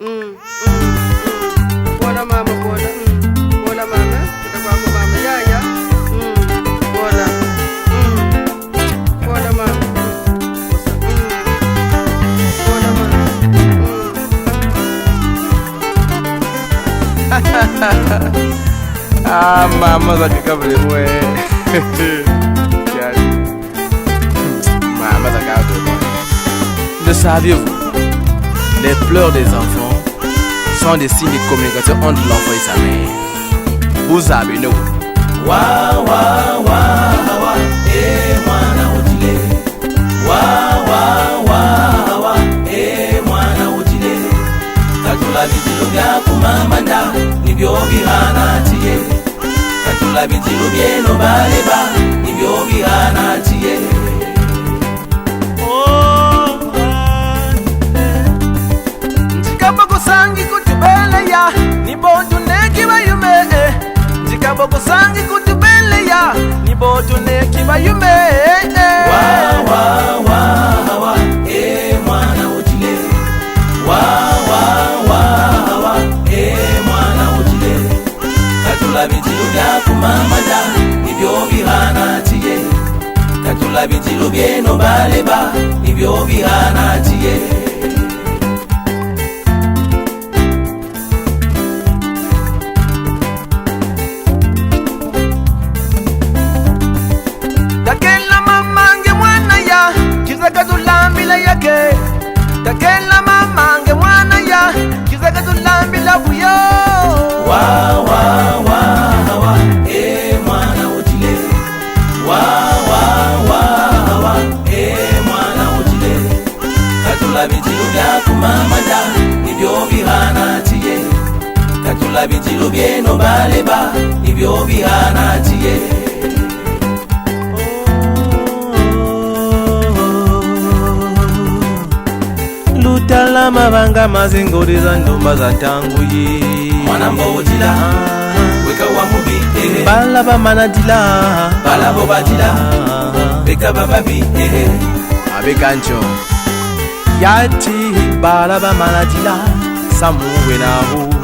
Bola mama, bola. Bola mama. Kita kwako mama. Ya, ya. Bola. Bola mama. Bola mama. Ah, mama za kikabule mwe. Mama za kikabule. Le saviez-vous? Les pleurs des enfants sont des signes de communication entre l'enfant et sa mère. Vous avez nous. Wa wa wa wa, mwana utile. Wa wa wa wa, mwana utile. Katula bitilo bya kumamanda, nibyo bihana tiye. Katula bitilo byeno baleba, nibyo bihana tiye. Sangi kutubele ya nibotu neki bayume Jikabo kusangi kutubele ya nibotu neki bayume Wa wa wa wa, mwana utile. Wa wa wa wa, mwana utile. Katula bitilo bya kumamanda, nibyo bihana tiye. Katula bitilo byeno baleba, nibyo bihana tiye. Takela mama nge mwana ya kizaka tulambila buyo Wa wa wa wa, mwana utile. Wa wa wa wa, mwana utile. Katula bitilo bya kumamanda, nibyo bihana tiye. Katula bitilo byeno baleba, nibyo bihana tiye. Lutala mabanga mazingori za ndumba za tanguye Mwana mbodila, weka wa mubi Bala ba manadila, bala bobadila, weka bababi Abekancho. Yati bala ba manadila, samuwe na hu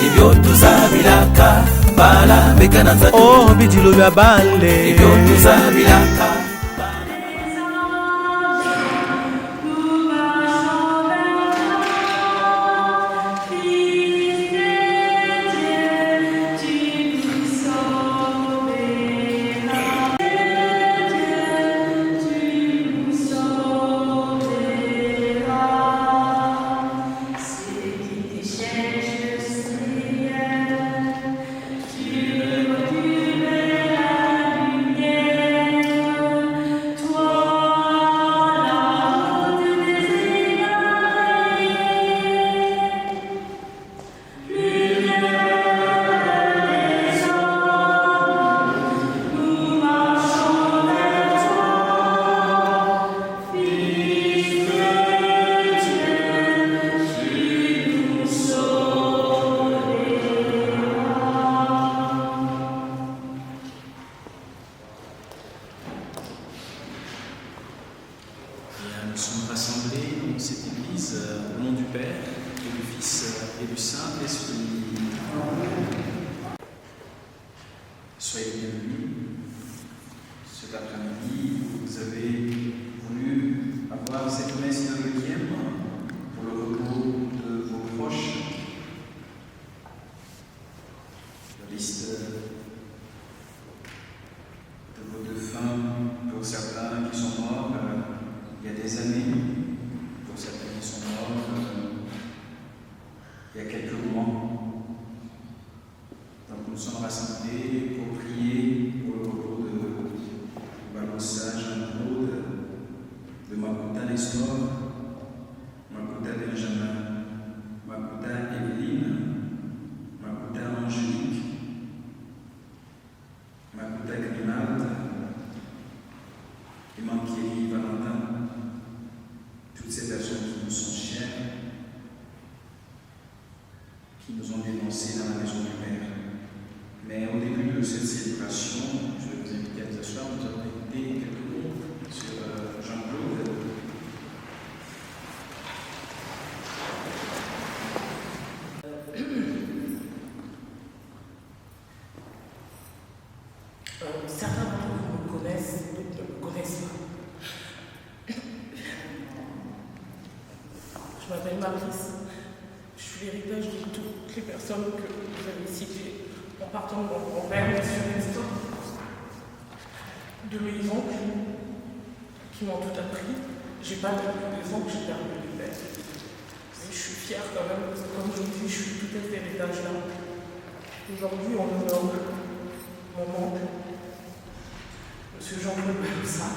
Nibyo tuzabilaka, bala weka nanzatu. Oh bitilo bya bale Nibyo tuzabilaka. Nous sommes rassemblés dans cette église au nom du Père et du Fils et du Saint-Esprit. Soyez bienvenus. Cet après-midi, vous avez voulu avoir cette messe de requiem pour le repos de vos proches. La liste de vos défunts, pour certains qui sont morts il y a des années, pour certains qui sont morts il y a quelques mois. Donc nous sommes rassemblés pour prier pour le repos de Balossa Jean-Claude, de Makuta Nestor, Makuta Benjamin, Makuta Evelyne, Makuta Angélique, Makuta Grimalde, et Mankieri Valentin, toutes ces personnes qui nous sont chères, qui nous ont dénoncés dans la maison du Père. Mais au début de cette célébration, je vais vous inviter à vous asseoir, nous allons écouter quelques mots sur Jean-Claude. m'appelle Matrice. Je suis l'héritage de toutes les personnes que vous avez citées, en partant de mon grand-père, M. Nestor, de mes oncles, qui m'ont tout appris. J'ai pas perdu des oncles, j'ai perdu des pères. Mais je suis fière quand même, parce que comme je vous dis, je suis tout à fait héritage-là. Aujourd'hui, on honore mon oncle, M. Jean-Claude Baloussa,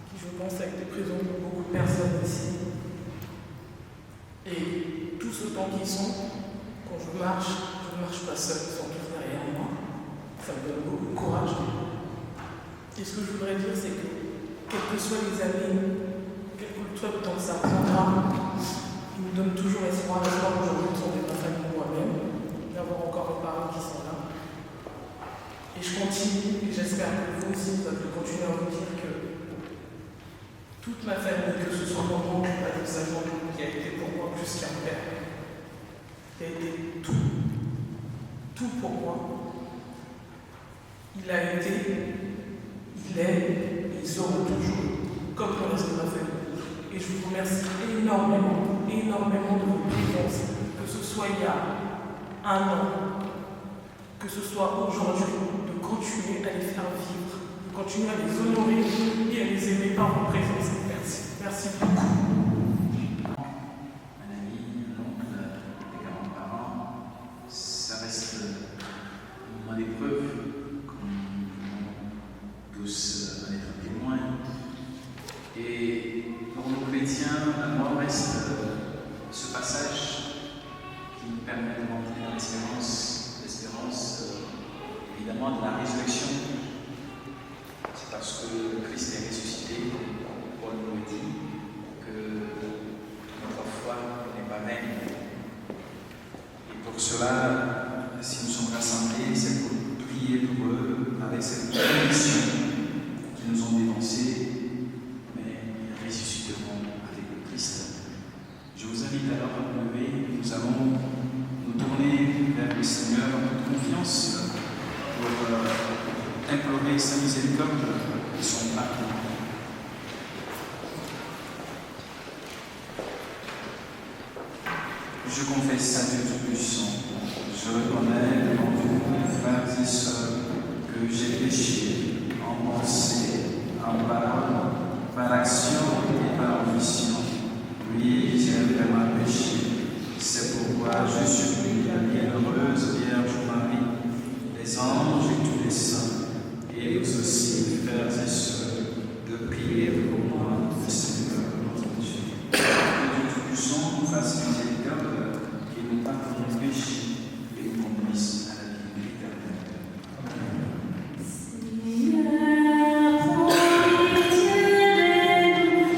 qui je pense a été présent pour beaucoup de personnes ici. Et tous autant qu'ils sont, quand je ne marche pas seul, ils sont tous derrière moi. Ça me donne beaucoup de courage. Et ce que je voudrais dire, c'est que, quels que soient les années, quel que soit le temps que ça prendra, ils nous donnent toujours espoir. Moi, aujourd'hui, ils sont de ma famille moi-même, d'avoir encore mes parents qui sont là. Et je continue, et j'espère que vous aussi, vous allez continuer à vous dire que toute ma famille, que ce soit mon oncle, avec sa jambe, qui a été pour moi plus qu'un père, qui a été tout pour moi, il a été, il est, et il sera toujours, comme le reste de ma famille. Et je vous remercie énormément de votre présence, que ce soit il y a un an, que ce soit aujourd'hui, de continuer à les faire vivre, de continuer à les honorer et à les aimer par vos présences. Merci. Merci beaucoup. Un ami, un oncle, des grands-parents, ça reste un moment d'épreuve, comme nous tous en être témoins. Et pour nous chrétiens, la mort reste ce passage qui nous permet de rentrer dans l'espérance, évidemment de la résurrection. C'est parce que Christ est ressuscité, Paul nous dit, que notre foi n'est pas vaine. Et pour cela, si nous sommes rassemblés, c'est pour prier pour eux avec cette conviction qu'ils nous ont dénoncée, mais ils ressusciteront avec le Christ. Je vous invite alors à vous lever. Nous allons nous tourner vers le Seigneur en toute confiance pour implorer sa miséricorde et son pardon. Je confesse à Dieu Tout-Puissant, je reconnais devant vous, mes frères et sœurs, que j'ai péché en pensée, en parole, par action et par omission. Oui, j'ai vraiment péché. C'est pourquoi je supplie la bienheureuse Vierge Marie, les anges et tous les saints, et vous aussi, frères et sœurs, de prier pour moi, le Seigneur notre Dieu. Que Dieu Tout-Puissant nous fasse miséricorde, qu'il nous pardonne nos péchés et nous conduise à la vie éternelle. Amen. Seigneur, prends pitié de nous,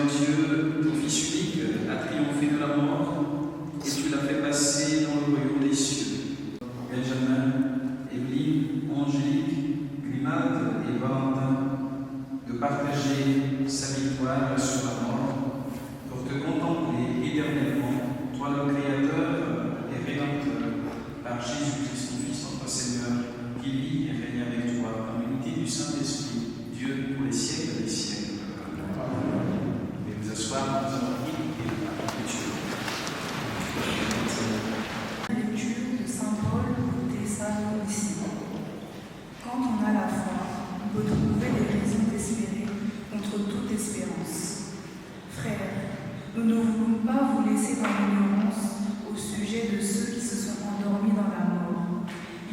Seigneur Dieu, ton Fils unique a triomphé de la mort et tu l'as fait passer dans le royaume des cieux. Benjamin, Émilie, Angélique, Glimade et Valentin, de partager sa victoire sur la mort pour te contempler éternellement, toi le Créateur et Rédempteur, par Jésus-Christ, ton Fils, notre Seigneur, qui vit et règne avec toi en l'unité du Saint-Esprit, Dieu pour les siècles des siècles. Et vous asseoir, nous allons prier et Dieu. Lecture de Saint Paul aux Thessaloniciens. Quand on a la foi, on peut trouver des raisons d'espérer contre toute espérance. Frères, nous ne voulons pas vous laisser dans l'ignorance au sujet de ceux qui se sont endormis dans la mort.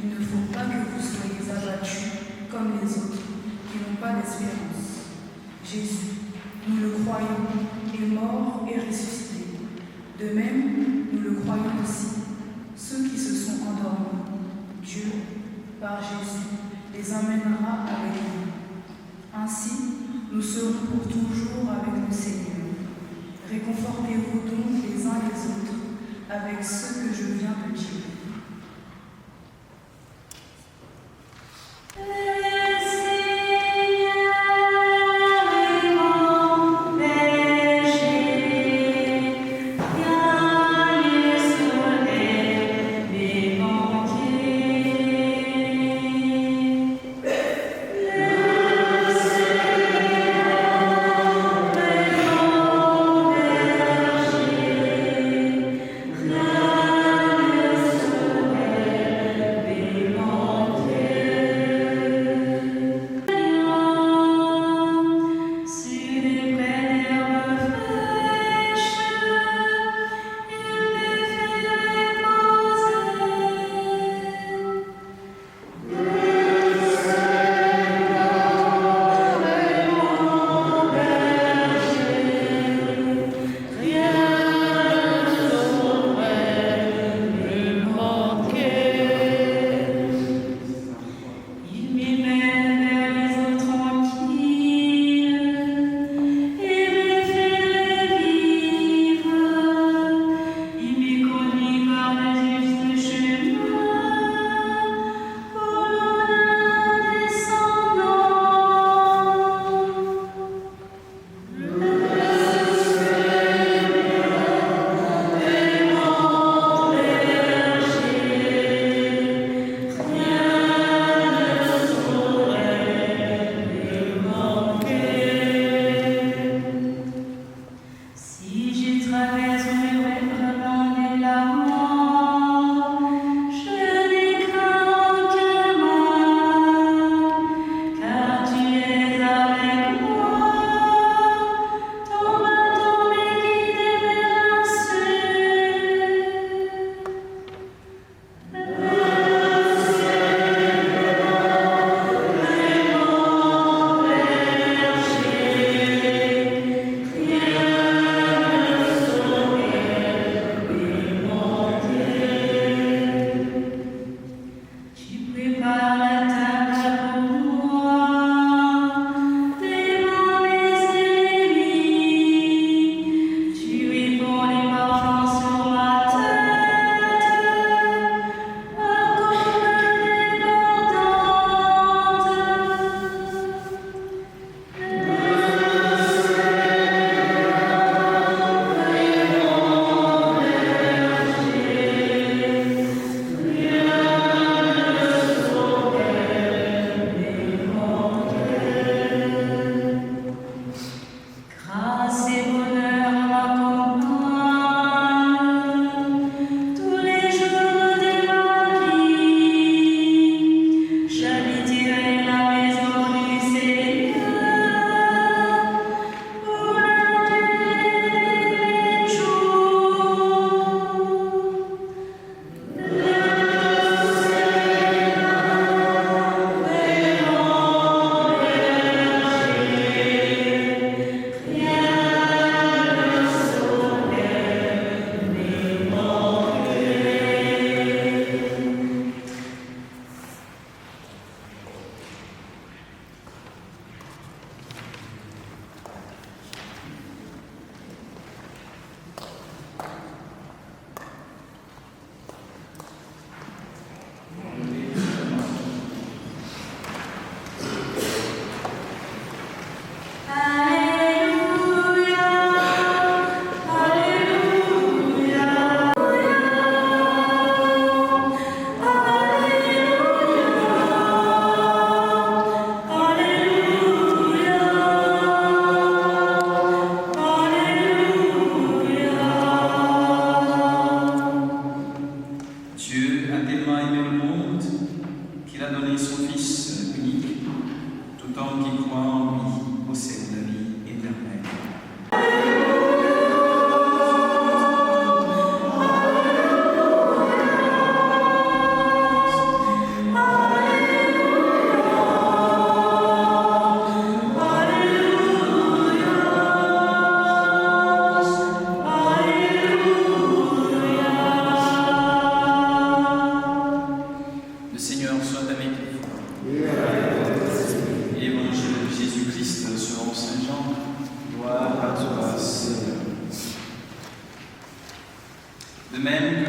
Il ne faut pas que vous soyez abattus comme les autres qui n'ont pas d'espérance. Jésus, nous le croyons, est mort et ressuscité. De même, nous le croyons aussi, ceux qui se sont endormis. Dieu, par Jésus, les emmènera avec nous. Ainsi, nous serons pour toujours avec le Seigneur. Réconfortez-vous donc les uns les autres avec ce que je viens de dire. Glorious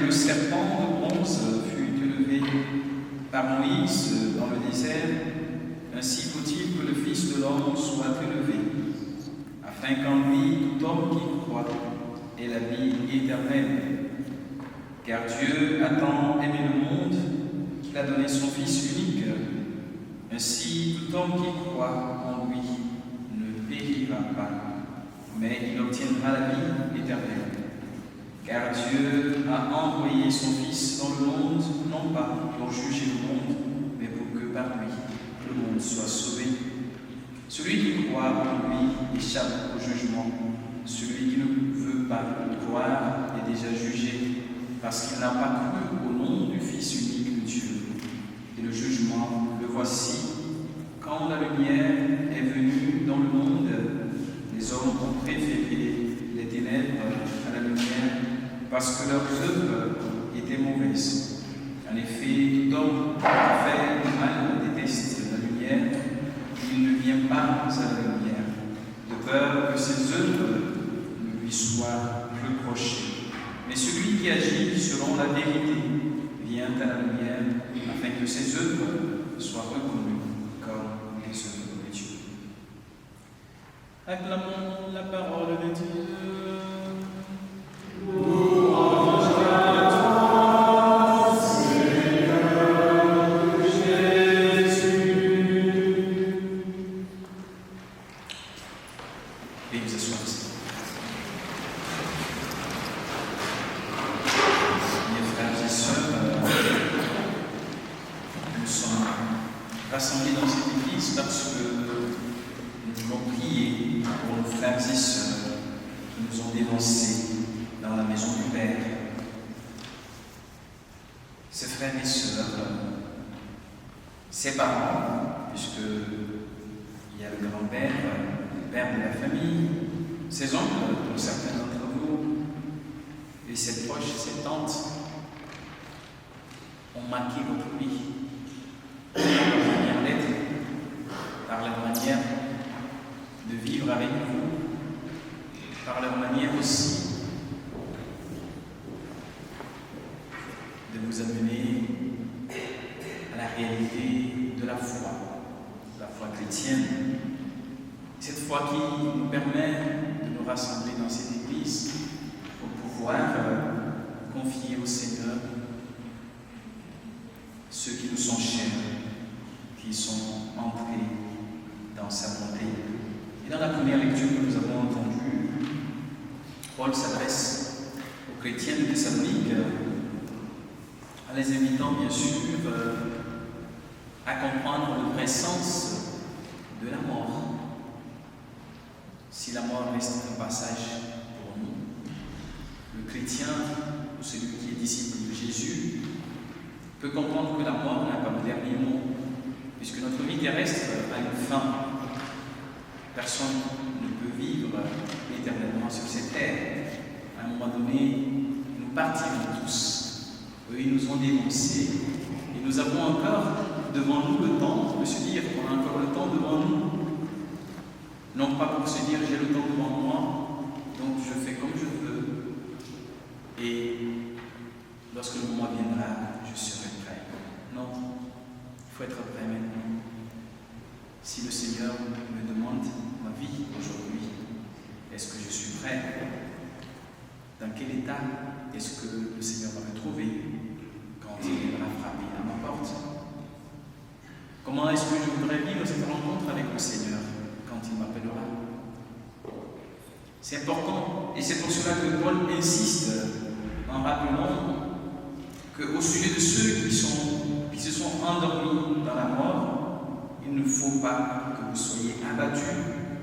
le serpent de bronze fut élevé par Moïse dans le désert, ainsi faut-il que le Fils de l'homme soit élevé, afin qu'en lui tout homme qui croit ait la vie éternelle. Car Dieu a tant aimé le monde qu'il a donné son Fils unique. Ainsi, tout homme qui croit en lui ne périra pas, mais il obtiendra la vie éternelle. Car Dieu a envoyé son Fils dans le monde, non pas pour juger le monde, mais pour que par lui le monde soit sauvé. Celui qui croit en lui échappe au jugement. Celui qui ne veut pas croire est déjà jugé, parce qu'il n'a pas cru au nom du Fils unique de Dieu. Et le jugement, le voici. Quand la lumière est venue dans le monde, les hommes ont préféré les ténèbres à la lumière, parce que leurs œuvres étaient mauvaises. En effet, tout homme qui fait le mal déteste la lumière, il ne vient pas à la lumière, de peur que ses œuvres ne lui soient reprochées. Mais celui qui agit selon la vérité vient à la lumière, afin que ses œuvres soient reconnues comme les œuvres de Dieu. Acclamons la parole de Dieu. Rassemblés dans cette église parce que nous voulons prier pour nos frères et sœurs qui nous ont dénoncés dans la maison du Père. Ces frères et sœurs, ses parents, puisqu'il y a le grand-père, le père de la famille, ses oncles, pour certains d'entre vous, et ses proches, ses tantes, ont marqué votre vie. Par leur manière de vivre avec vous, par leur manière aussi de vous amener à la réalité de la foi chrétienne. Cette foi qui nous permet de nous rassembler dans cette église pour pouvoir confier au Seigneur ceux qui nous sont chers, qui sont entrés dans sa bonté. Et dans la première lecture que nous avons entendue, Paul s'adresse aux chrétiens de Thessalonique en les invitant bien sûr à comprendre le vrai sens de la mort. Si la mort reste un passage pour nous, le chrétien ou celui qui est disciple de Jésus peut comprendre que la mort n'a pas le dernier mot, puisque notre vie terrestre a une fin. Personne ne peut vivre éternellement sur cette terre. À un moment donné, nous partirons tous. Eux, ils nous ont dénoncés. Et nous avons encore devant nous le temps de se dire qu'on a encore le temps devant nous. Non pas pour se dire j'ai le temps devant moi, donc je fais comme je veux. Et lorsque le moment viendra, je serai prêt. Non, il faut être prêt maintenant. Si le Seigneur me demande ma vie aujourd'hui, est-ce que je suis prêt? Dans quel état est-ce que le Seigneur va me trouver quand il viendra frapper à ma porte? Comment est-ce que je voudrais vivre cette rencontre avec le Seigneur quand il m'appellera? C'est important, et c'est pour cela que Paul insiste en rappelant qu'au sujet de ceux qui se sont endormis dans la mort, il ne faut pas que vous soyez abattus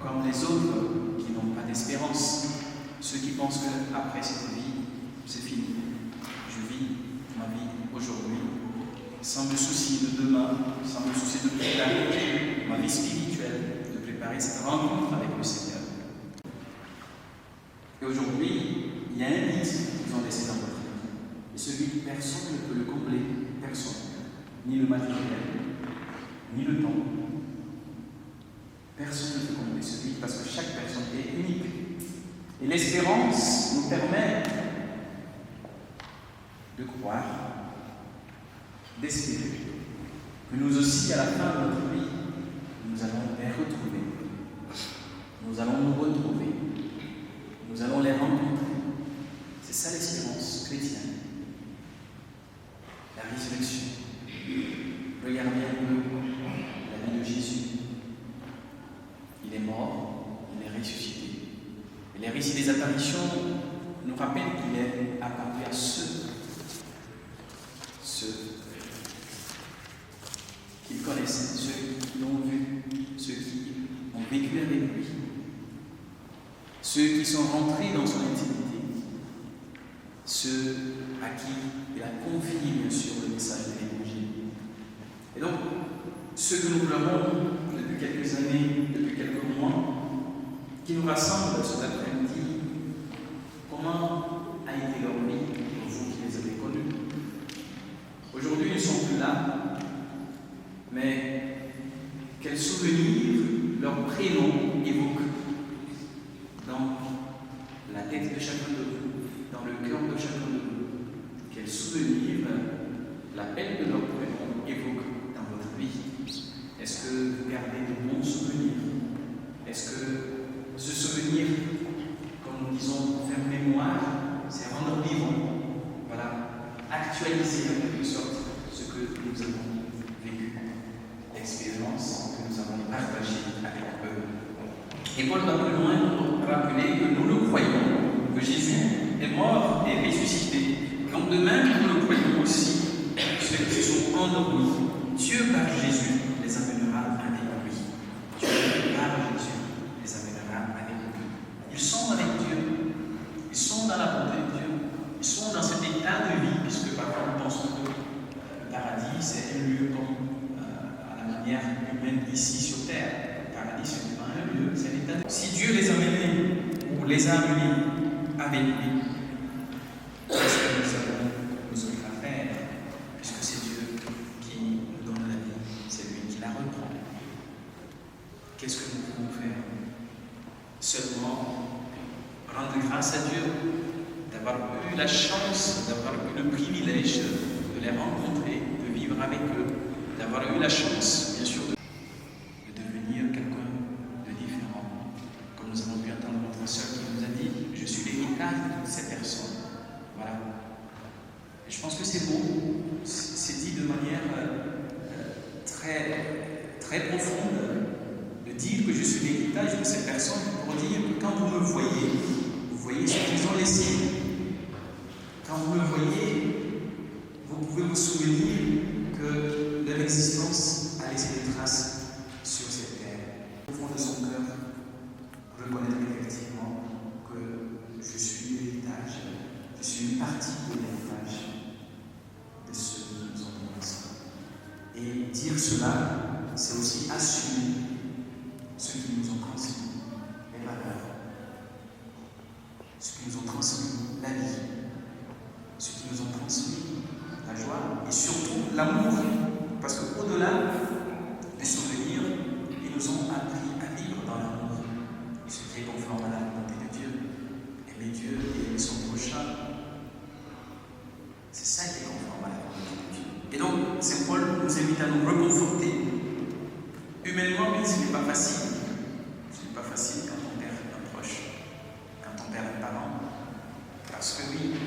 comme les autres qui n'ont pas d'espérance. Ceux qui pensent qu'après cette vie, c'est fini. Je vis ma vie aujourd'hui, sans me soucier de demain, sans me soucier de préparer ma vie spirituelle, de préparer cette rencontre avec le Seigneur. Et aujourd'hui, il y a un vide qu'ils ont laissé dans votre vie. Et celui que personne ne peut le combler, personne. Ni le matériel, ni le temps. Personne ne peut combler celui parce que chaque personne est unique. Et l'espérance nous permet de croire, d'espérer que nous aussi, à la fin de notre vie, nous allons les retrouver. Nous allons nous retrouver. Nous allons les rencontrer. C'est ça l'espérance chrétienne. La résurrection. Regardez un peu la vie de Jésus. Il est mort, il est ressuscité. Et les récits des apparitions nous rappellent qu'il est apparu à ceux qu'il connaissait, ceux qui l'ont vu, ceux qui ont vécu avec lui, ceux qui sont rentrés dans son intimité, ceux à qui il a confié bien sûr le message de l'Évangile. Et donc, ceux que nous pleurons depuis quelques années, depuis quelques mois, qui nous rassemblent cet après-midi, comment a été leur vie, vous qui les avez connus? Aujourd'hui, ils ne sont plus là, mais quels souvenirs leur prénom évoque dans la tête de chacun de vous, dans le cœur de chacun de vous. Quels souvenirs l'appel de leur prénom évoque dans votre vie? Est-ce que vous gardez de bons souvenirs? Est-ce que ce souvenir, comme nous disons, faire mémoire, c'est rendre vivant, voilà, actualiser en quelque sorte ce que nous avons vécu, l'expérience que nous avons partagée avec eux. Et Paul va plus loin pour rappeler que nous le croyons, que Jésus est mort et ressuscité. Donc de même, nous le croyons aussi, ceux qui sont endormis, Dieu par Jésus les amènera avec lui. Dieu par Jésus les amènera avec lui. Ils sont avec Dieu, ils sont dans la bonté de Dieu, ils sont dans cet état de vie, puisque parfois nous pensons que le paradis c'est un lieu comme à la manière humaine ici sur terre. Le paradis c'est pas un lieu, c'est l'état de vie. Si Dieu les a amenés ou les a amenés avec lui, qu'est-ce que nous avons à faire, puisque c'est Dieu qui nous donne la vie, c'est lui qui la reprend. Qu'est-ce que nous pouvons faire? Seulement rendre grâce à Dieu d'avoir eu la chance, d'avoir eu le privilège de les rencontrer, de vivre avec eux, d'avoir eu la chance, bien sûr, de devenir quelqu'un de différent. Comme nous avons pu entendre notre sœur qui nous a dit, je suis l'héritage de toutes ces personnes. Voilà. Et je pense que c'est beau, c'est dit de manière très profonde, de dire que je suis l'héritage de ces personnes pour dire que quand vous me voyez, vous voyez ce qu'ils ont laissé. Quand vous me voyez, vous pouvez vous souvenir que leur existence a laissé des traces sur cette terre. Au fond de son cœur, reconnaître effectivement que je suis l'héritage, je suis une partie de l'héritage de ceux qui nous ont commencé. Et dire cela, c'est aussi assumer ceux qui nous ont transmis les valeurs, ceux qui nous ont transmis la vie, ceux qui nous ont transmis la joie et surtout l'amour. Parce qu'au-delà des souvenirs, ils nous ont appris à vivre dans l'amour. Et ce qui est conforme à la volonté de Dieu. Aimer Dieu et aimer son prochain. C'est ça qui est conforme à la volonté de Dieu. Et donc, Saint Paul nous invite à nous reconforter. Humainement, oui, ce n'est pas facile. Ce n'est pas facile quand on perd un proche, quand on perd un parent. Parce que oui,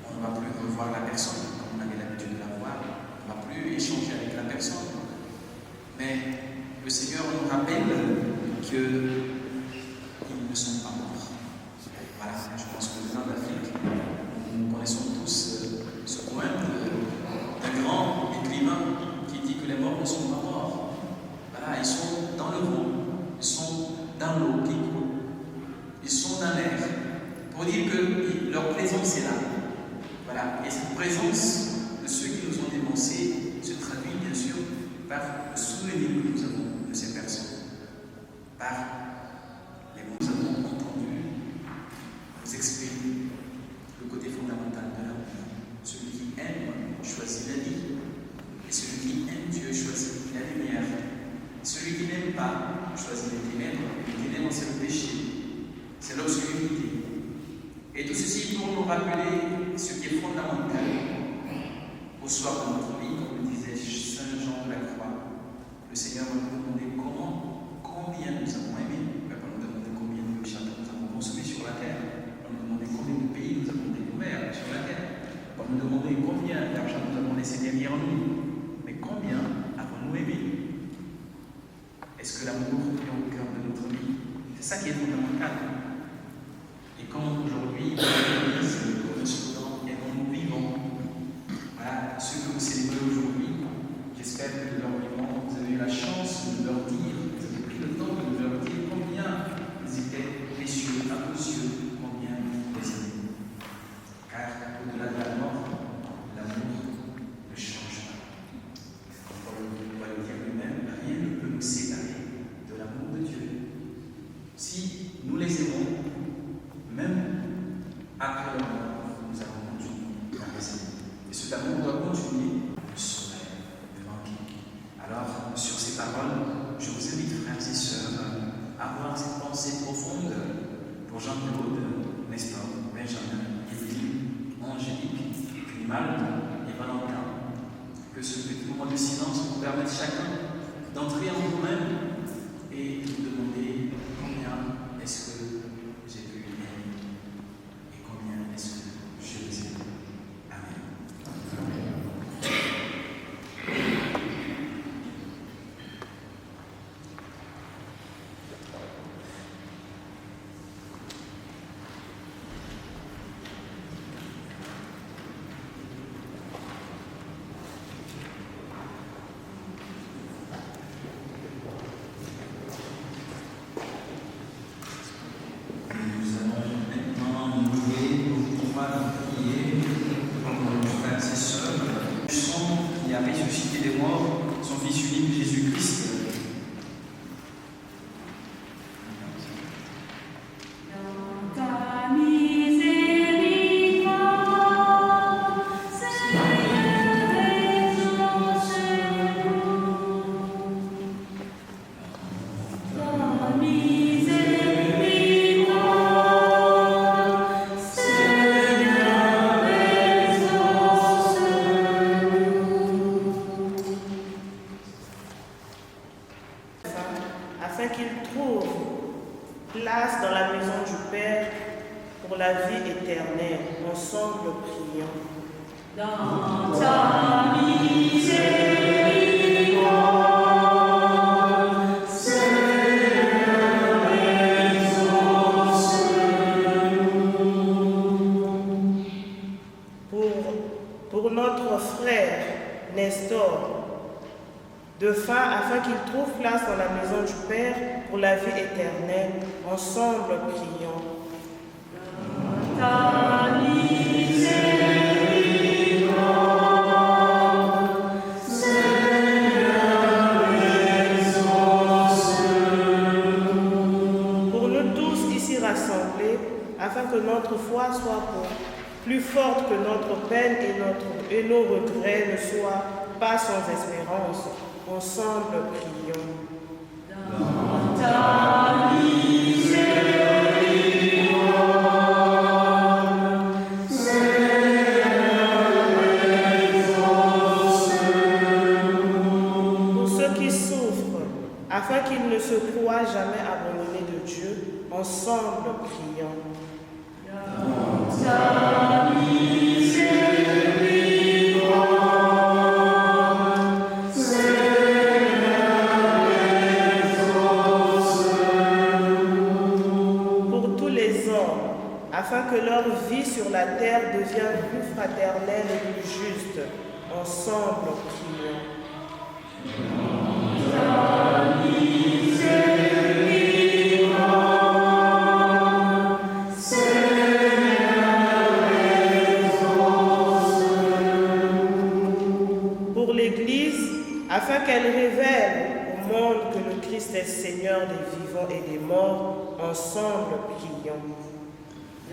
on ne va plus revoir la personne comme on avait l'habitude de la voir. On ne va plus échanger avec la personne. Mais le Seigneur nous rappelle qu'ils ne sont pas morts. Voilà, je pense que dans l'Afrique, nous connaissons tous ce poème d'un grand écrivain qui dit que les morts ne sont pas morts. Voilà, ils sont dans le vent, ils sont dans l'eau qui coule, ils sont dans l'air, pour dire que leur présence est là. Voilà, et cette présence de ceux qui nous ont dénoncés se traduit bien sûr par le souvenir que nous avons de ces personnes, par les mots que nous avons entendus nous exprimer le côté fondamental de l'amour. Celui qui aime choisit la vie, et celui qui aime Dieu choisit la lumière. Celui qui n'aime pas choisit les ténèbres, et les ténèbres c'est le péché, c'est l'obscurité. Et tout ceci pour nous rappeler ce qui est fondamental, Au soir de notre vie, comme le disait Saint Jean de la Croix, le Seigneur va nous demander combien nous avons aimé. Il va pas nous demander combien de châteaux nous avons construits sur la terre. Il va nous demander combien de pays nous avons découverts sur la terre. Il va nous demander combien d'argent nous avons laissé derrière nous. Mais combien avons-nous aimé? Est-ce que l'amour est au cœur de notre vie? C'est ça qui est fondamental. Et quand aujourd'hui, comme le slogan, et quand nous vivons, voilà, ceux que vous célébrez aujourd'hui, j'espère que de leur vivant, vous avez eu la chance de leur dire, vous avez pris le temps de leur dire combien ils étaient précieux à vos yeux, combien vous les aimez. Car au-delà de la mort, l'amour ne change pas. Comme on va le dire lui-même, rien ne peut nous séparer de l'amour de Dieu. Si nous les aimons, même après la mort, nous allons continuer à les aimer. Et cet amour doit continuer, ne saurait me manquer. Alors, sur ces paroles, je vous invite, frères et sœurs, à avoir cette pensée profonde pour Jean-Claude, Nestor, Benjamin, Émilie, Angélique, Grimalde et Valentin. Que ce petit moment de silence vous permette chacun d'entrer en vous-même et de vous demander combien est-ce que j'ai pu aimer et combien est-ce que je les aime. Amen. Nous allons maintenant nous lever pour pouvoir prier pour nos frères et sœurs. Son qui a ressuscité des morts, son Fils unique Jésus-Christ. afin qu'il trouve place dans la maison du Père pour la vie éternelle. Ensemble, prions. Dans ta miséricorde, Seigneur, exauce-nous. Pour notre frère Nestor, de faim, afin qu'il trouve place dans la maison du Père pour la vie éternelle. Ensemble, prions. Dans ta miséricorde, Seigneur, exauce-nous. Pour nous tous ici rassemblés, afin que notre foi soit plus forte que notre peine et nos regrets ne soient pas sans espérance. Ensemble, prions. Dans ta miséricorde, Seigneur, exauce-nous. Pour ceux qui souffrent, afin qu'ils ne se croient jamais abandonnés de Dieu, ensemble, prions. Dans ta miséricorde, afin que leur vie sur la terre devienne plus fraternelle et plus juste. Ensemble, prions. Dans ta miséricorde, Seigneur, exauce-nous. Pour l'Église, afin qu'elle révèle au monde que le Christ est Seigneur des vivants et des morts, ensemble, prions.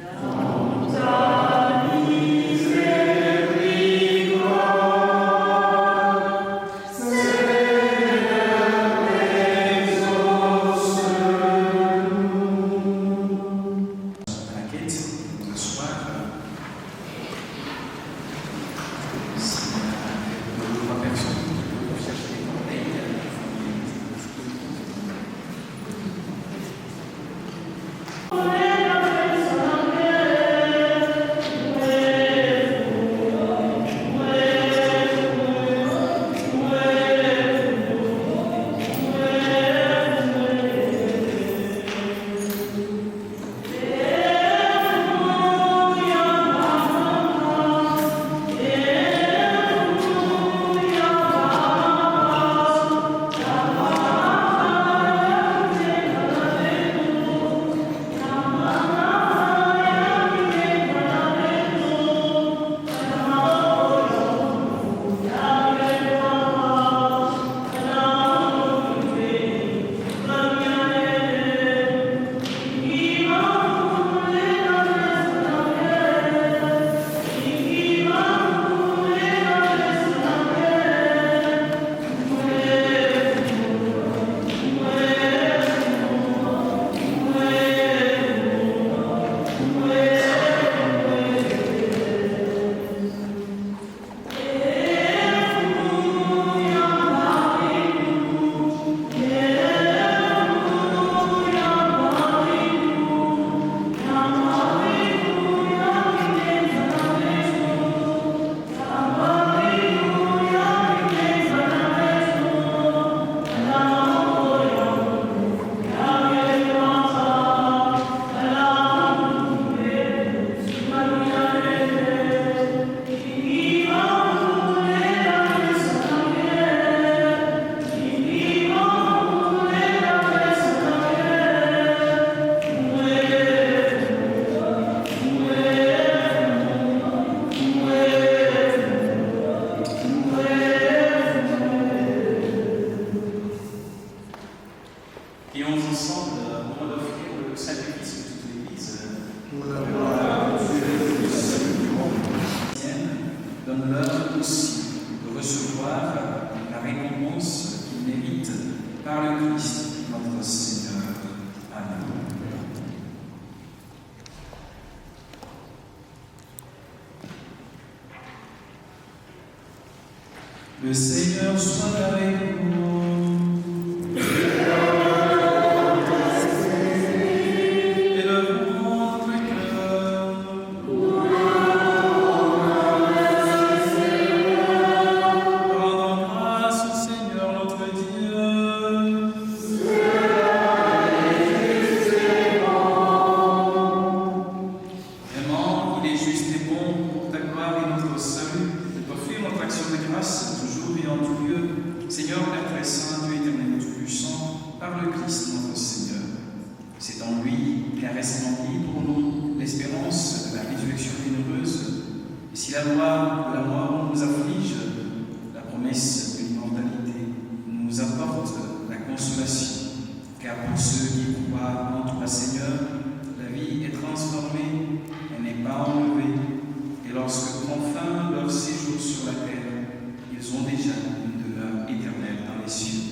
Dans ta miséricorde, Seigneur, exauce-nous. T'inquiète, ce soir, Seigneur, Le Seigneur soit avec vous. Élevons notre cœur. Rendons grâce au Seigneur notre Dieu. Vraiment, il est juste et bon pour ta gloire et notre salut de t'offrir notre action de grâce toujours et en tout lieu. Seigneur, Père très saint, Dieu éternel et tout-puissant, par le Christ notre Seigneur. C'est en lui qu'a rempli pour nous l'espérance de la résurrection bienheureuse. Et si la loi de la mort nous afflige, la promesse de l'immortalité nous apporte la consolation. Car pour ceux qui croient en toi, Seigneur, la vie est transformée, elle n'est pas enlevée. Et lorsque prend fin leur séjour sur la terre, ils ont déjà une demeure éternelle dans les cieux.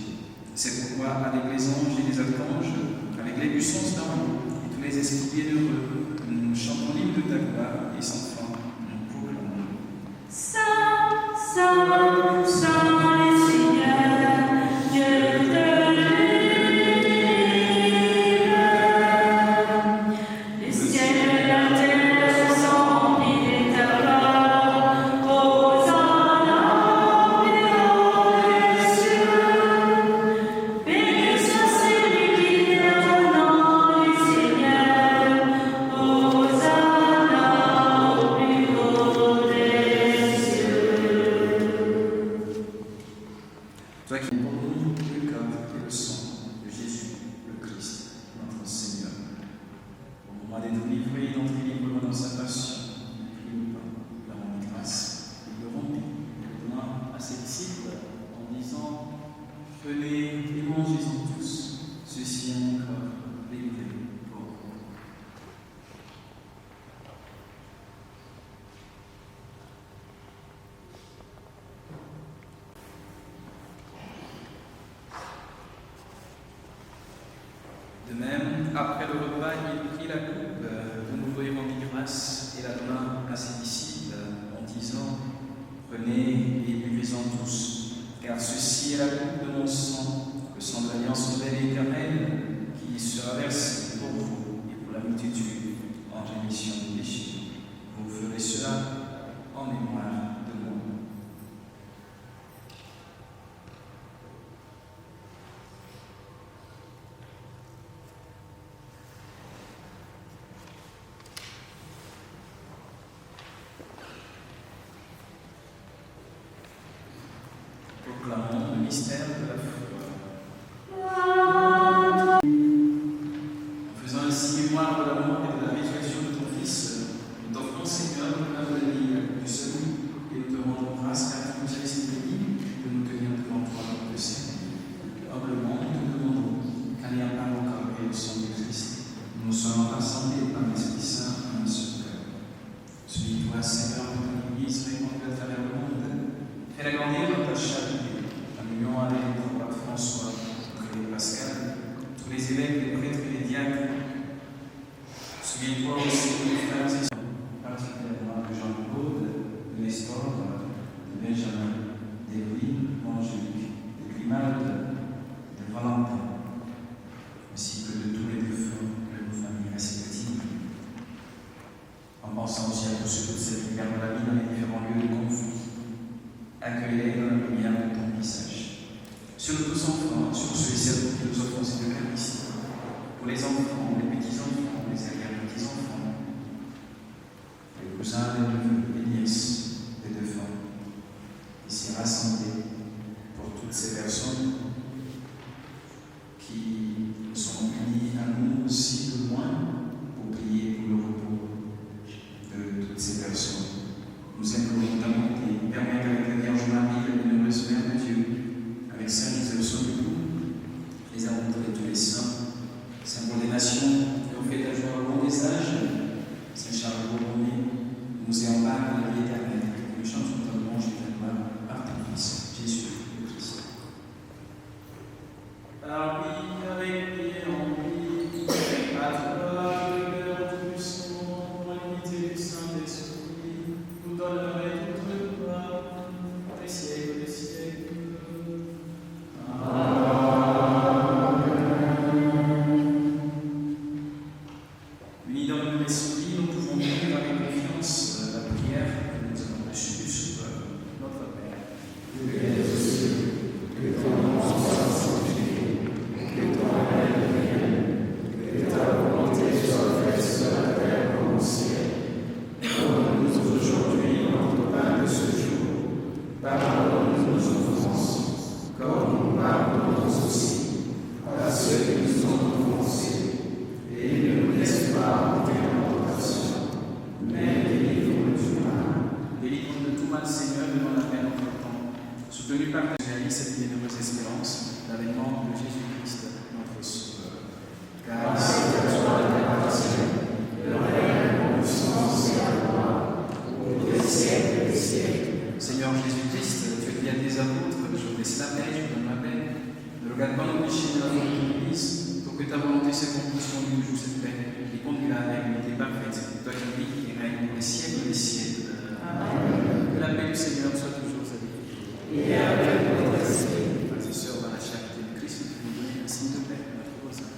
C'est pourquoi, avec les anges et les archanges, avec les puissances d'en haut et tous les esprits bienheureux, nous chantons l'hymne de ta gloire et sans fin, nous proclamons. Saint, Saint, Saint le Seigneur, Dieu de l'univers. Les ciels et la terre sont remplis de ta gloire. Hosanna dans les cieux. Béni soit celui qui vient au nom du Seigneur. Hosanna au plus haut des cieux. Toi qui es pour nous le corps et le sang de Jésus, le Christ, notre Seigneur. Au moment d'être livré et d'entrer librement dans sa passion, nous la rendons grâce. Nous le rompit le pain à ses disciples en disant: venez et mangez-en tous, ceci est mon corps livré pour vous. De même, après le repas, il prit la coupe, de nouveau il rendit grâce et la donna à ses disciples en disant: prenez et buvez-en tous, car ceci est la coupe de mon sang, le sang de l'alliance nouvelle et éternelle, qui sera versé pour vous et pour la multitude en rémission des péchés. Vous ferez cela en mémoire de moi. Proclamons le mystère de la foi. En faisant ainsi mémoire de la mort et de la résurrection de ton Fils, nous t'offrons, Seigneur, le pain de la vie du salut, et nous te rendons grâce car tu nous as laissé bénis de nous tenir devant toi, notre Seigneur. Humblement, nous te demandons qu'en ayant par le corps et le sang de Christ, nous soyons rassemblés par l'Esprit Saint en un seul cœur. Celui toi, Seigneur, de ton Église, répandu à travers le monde, fais-la grandir dans ta charité, en union avec le roi François, notre évêque Pascal, tous les évêques, les prêtres et les diacres. Souviens-toi aussi de nos frères et sœurs, particulièrement de Jean-Claude, de Nestor, de Benjamin, d'Evelyne, d'Angélique, de Grimalde, de Valentin, ainsi que de tous les défunts de nos familles respectives. En pensant aussi à tous ceux de cette qui perdent la vie dans les différents lieux de conflit, accueille-les dans la lumière de ton visage. Sur nos tous enfants, sur ceux et celles qui nous offrent cette Eucharistie, pour les enfants, les petits-enfants, les arrière-petits-enfants, les cousins, les neveux, les nièces, les défunts, ici rassemblés pour toutes ces personnes qui sont unies à nous aussi de loin pour prier pour le repos de toutes ces personnes. Nous implorons ta bonté, permets qu'avec la Vierge Marie, la bienheureuse Mère de Dieu, avec Saint Joseph son époux, les apôtres et tous les saints, symbole des nations, et au fait joie au long des âges, Saint Charles Borromée, nous ayons part dans la vie éternelle, que nous chantions ta louange et ta gloire par ton Fils, Jésus le Christ. Par lui, avec lui et en lui, à toi, le Père Tout-Puissant, pour l'unité du Saint-Esprit, nous donnerai toute gloire, des siècles des siècles. lui partager cette bienheureuse espérance, l'avènement de Jésus-Christ, notre Sauveur. Car c'est à toi le règne, la puissance et la gloire, pour les siècles des siècles. Seigneur Jésus-Christ, tu as dit à tes apôtres, je vous laisse la paix, je vous donne ma paix. Ne regarde pas nos péchés de la Église, pour que ta volonté s'accomplisse pour nous, cette paix, qui conduit à la réalité parfaite. Toi qui vis, qui règne pour les siècles des siècles. Amen. Que la paix du Seigneur soit toujours avec vous. Et avec votre esprit. Frères et sœurs, dans la charité de Christ, nous donner un signe de paix, notre voisin.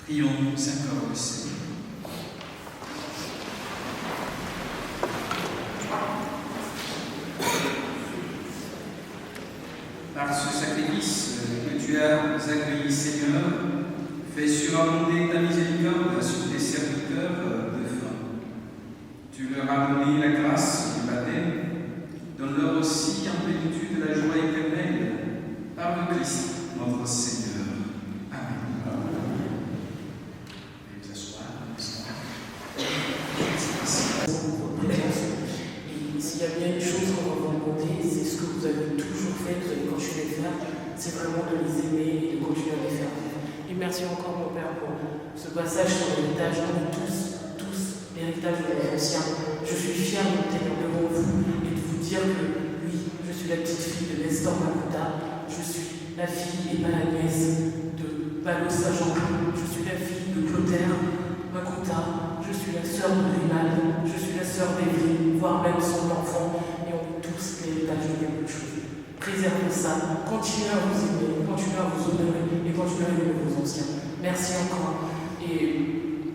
Prions, Saint-Corps du Seigneur. Par ce sacrifice que tu as accueilli, Seigneur, fais surabonder ta miséricorde sur tes serviteurs de faim. Tu leur as donné la grâce du baptême, donne-leur aussi en plénitude la joie éternelle par le Christ, notre Seigneur. S'il y a bien une chose qu'on va vous demander, c'est ce que vous avez toujours fait, vous avez continué à faire, c'est vraiment de les aimer et de continuer à les faire. Et merci encore mon Père pour ce passage sur l'héritage. On est tous l'héritage de nos anciens. Je suis fier de me tenir devant vous et de vous dire que oui, je suis la petite fille de Nestor Makuta, je suis la fille et pas la nièce de Palos Saint-Jean, je suis la fille de Clotaire Makuta. Je suis la sœur de Rinald, je suis la sœur d'Evelyne, voire même son enfant, et on est tous l'héritage de quelque chose. Préservez ça, continuez à vous aimer, continuez à vous honorer et continuez à aimer vos anciens. Merci encore. Et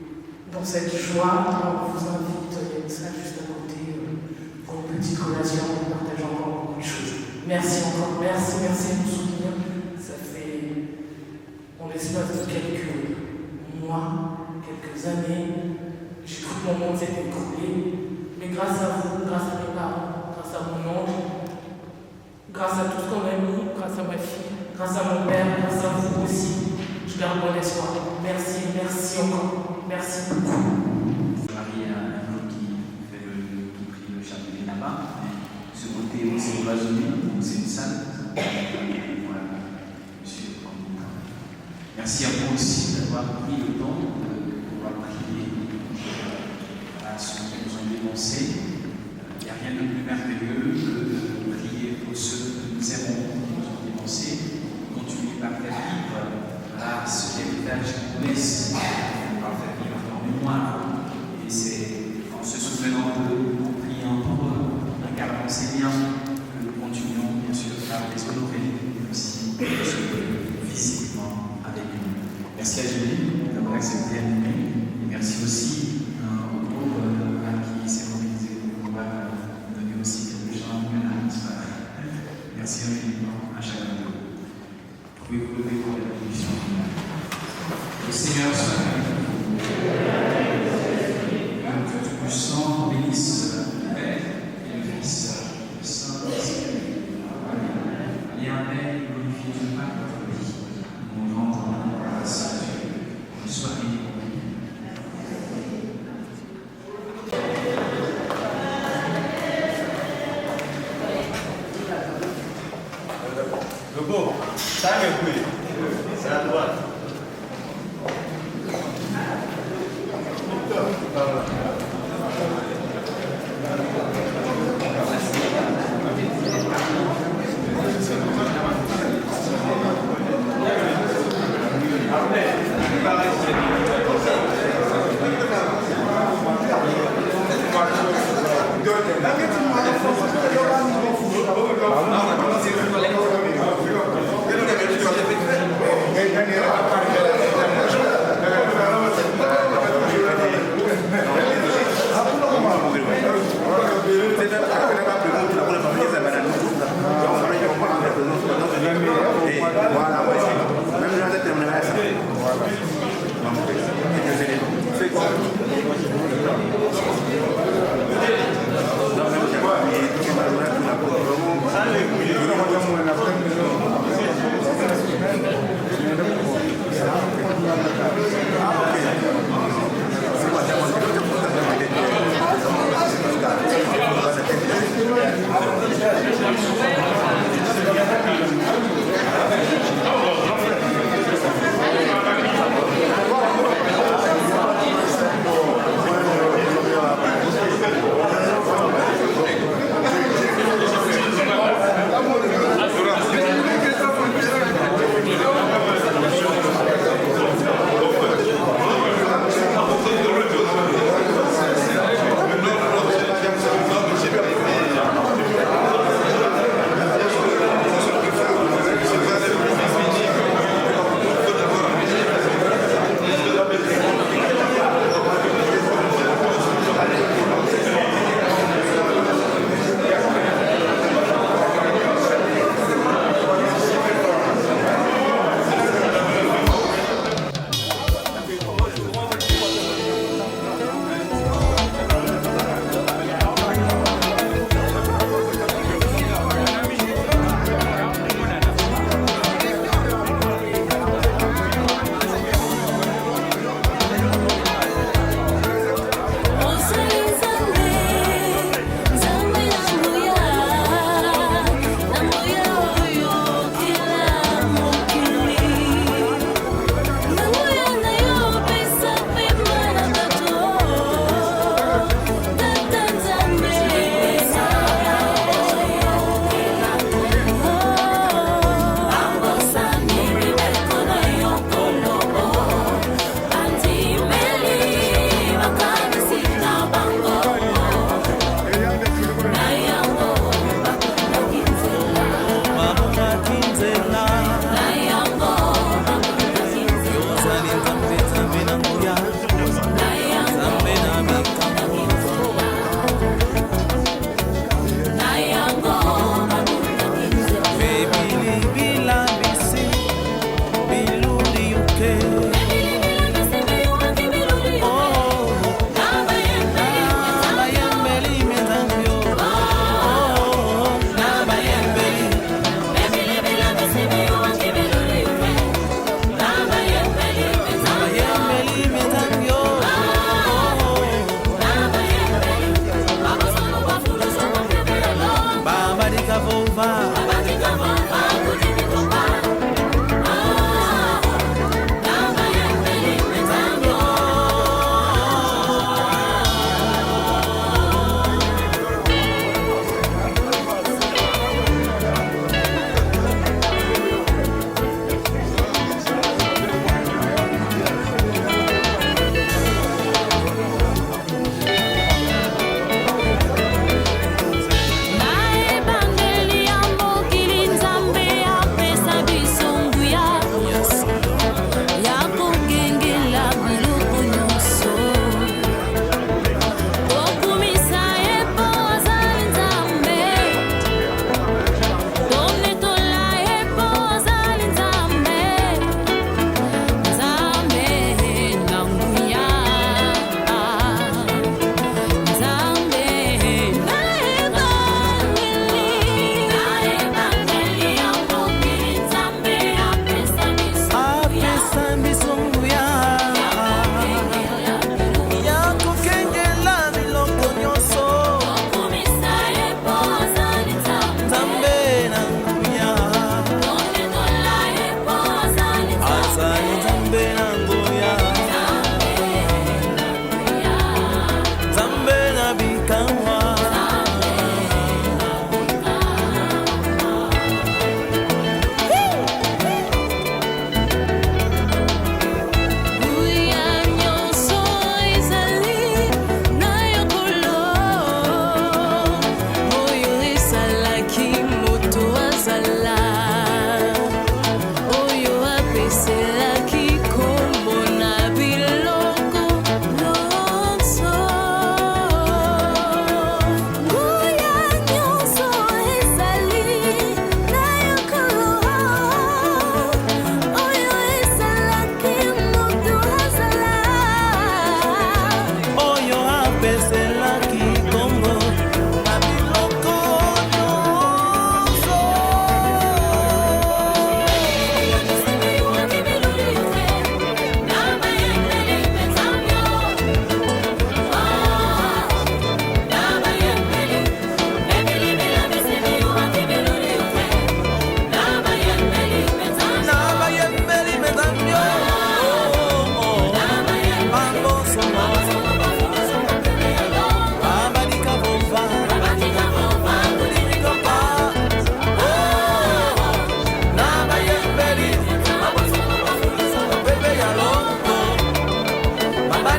dans cette joie, on vous invite, il y a une salle juste à côté, pour une petite collation, on partage encore beaucoup de choses. Merci encore, merci de nous soutenir. Ça fait, en l'espace de quelques mois, quelques années, j'ai cru que mon monde s'était écroulé, mais grâce à vous, grâce à mes parents, grâce à mon oncle, grâce à tout ce qu'on a mis, grâce à ma fille, grâce à mon père, grâce à vous aussi, je garde mon espoir. Merci encore, merci beaucoup. Marie a un homme qui prie le chapelet là-bas, ce côté c'est blasonné, c'est une salle. Voilà, monsieur. Merci à vous aussi d'avoir pris le temps de pouvoir prier. À ceux qui nous ont dénoncés, il n'y a rien de plus merveilleux que de prier pour ceux que nous aimons, qui nous ont dénoncés, continuer par faire vivre à ce héritage qu'on laisse, par faire vivre en mémoire. Et c'est en se souvenant d'eux, en priant pour eux, en gardant ces liens, que nous continuons bien sûr par les honorer, mais aussi physiquement avec nous. Merci à Julie d'avoir accepté à nous, et merci aussi Le Seigneur soit avec vous. Que Dieu Tout-Puissant bénisse le Père et le Fils et le Saint-Esprit. Amen. Allez en paix, glorifiez Dieu par votre vie. Nous rendons grâce à Dieu. Bonne soirée. Le beau, ça me couille. C'est à droite.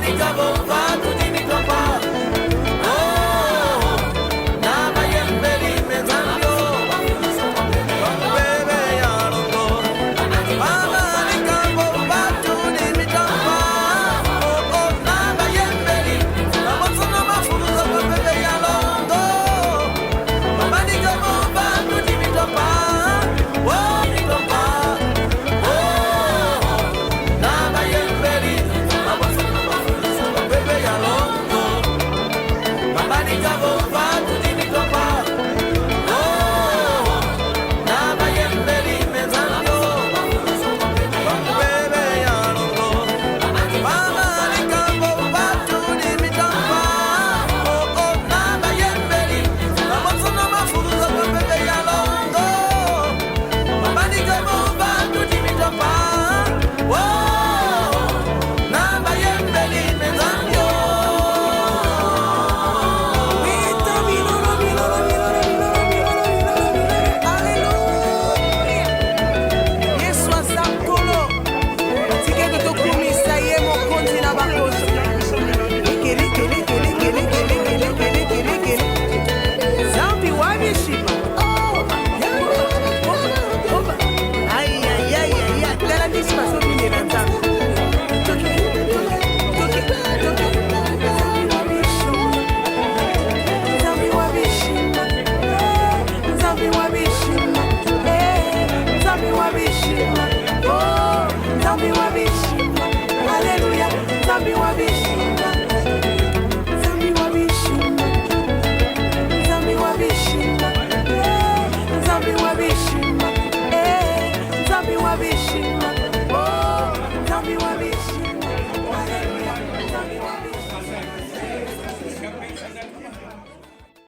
Monica Bo.